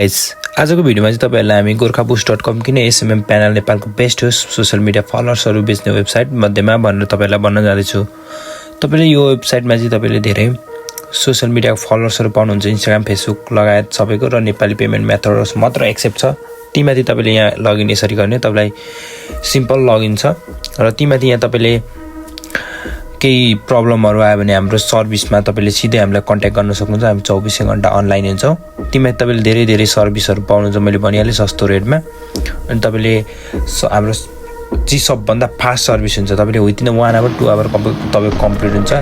आजको भिडियोमा चाहिँ तपाईहरुलाई हामी gorakhaboost.com किन एसएमएम प्यानल नेपालको बेस्ट हो सोशल मिडिया फलोअर्सहरु बेच्ने वेबसाइट मध्येमा भनेर तपाईहरुलाई भन्न जाँदैछु। तपाईले यो वेबसाइटमा चाहिँ तपाईले धेरै सोशल मिडिया फलोअर्सहरु पाउनुहुन्छ। इन्स्टाग्राम, फेसबुक लगायत सबैको र नेपाली पेमेन्ट मेथडहरु मात्र एक्सेप्ट छ। तीमाथि तपाईले यहाँ लगइन यसरी गर्ने, तपाईलाई सिम्पल लगइन छ र तीमाथि यहाँ तपाईले केही प्रब्लमहरु आयो भने हाम्रो सर्भिसमा तपाईले सिधै हामीलाई कन्ट्याक्ट गर्न सक्नुहुन्छ। हामी 24 घण्टा अनलाइन हुन्छौं। तीमाथि तपाईले धेरै सर्भिसहरु पाउनुहुन्छ। मैले भनिहाले सस्तो रेटमा। अनि तपाईले हाम्रो चाहिँ सबभन्दा फास्ट सर्भिस हुन्छ। तपाईले विदिन 1 आवर 2 आवर तपाईको कम्प्लिट हुन्छ।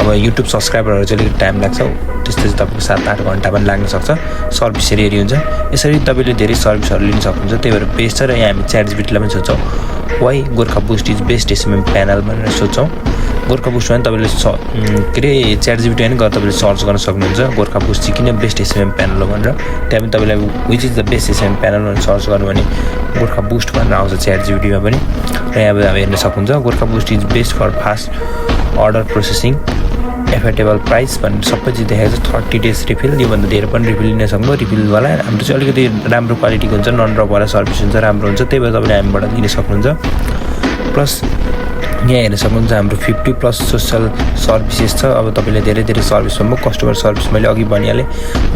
अब युट्युब सब्स्क्राइबरहरु चाहिँ अलिक टाइम लाग्छ, त्यस्तै तपाईको 7-8 घण्टा पनि लाग्न सक्छ। सर्भिस हेरी हुन्छ। यसरी तपाईले धेरै सर्भिसहरु लिन सक्नुहुन्छ। त्यही भएर बेस्ट छ र यहाँ हामी ChatGPT-लाई पनि सोच्छौं why GorkhaBoost is best SMM panel भनेर सोच्छौं। गोरखाबुस्टमा तपाईले ChatGPT पनि गएर तपाईले सर्च गर्न सक्नुहुन्छ। गोरखाबुस्ट चाहिँ किन बेस्ट एसएमएम प्यानल हो भनेर। त्यहाँ पनि तपाईलाई which is the best SMM panel भनेर सर्च गर्नु भने गोरखाबुस्ट भनेर आउँछ ChatGPT-मा पनि। र यहाँ हेर्न सक्नुहुन्छ GorkhaBoost is best for fast order processing, affordable price भनेर सबै चिज देखाएको छ। 30 डेज रिफिल, योभन्दा धेरै पनि रिफिल लिन सक्नु। रिफिलवाला हाम्रो चाहिँ अलिकति राम्रो क्वालिटीको हुन्छ, नन ड्रपवाला सर्भिस हुन्छ, राम्रो हुन्छ। त्यही भएर तपाईले हामीबाट लिन सक्नुहुन्छ। प्लस यहाँ हेर्न सक्नुहुन्छ हाम्रो 50+ सोशल सर्भिसेस छ। अब तपाईले धेरै सर्भिसमा कस्टमर सर्भिस मैले अघि भनिहाले।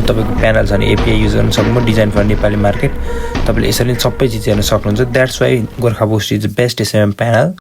तपाईको प्यानल छ भने एपीआई युज गर्न सक्नुहुन्छ। डिजाइन फर नेपाली मार्केट, तपाईले यसरी सबै चिज हेर्न सक्नुहुन्छ। That's why GorkhaBoost is best SMM panel.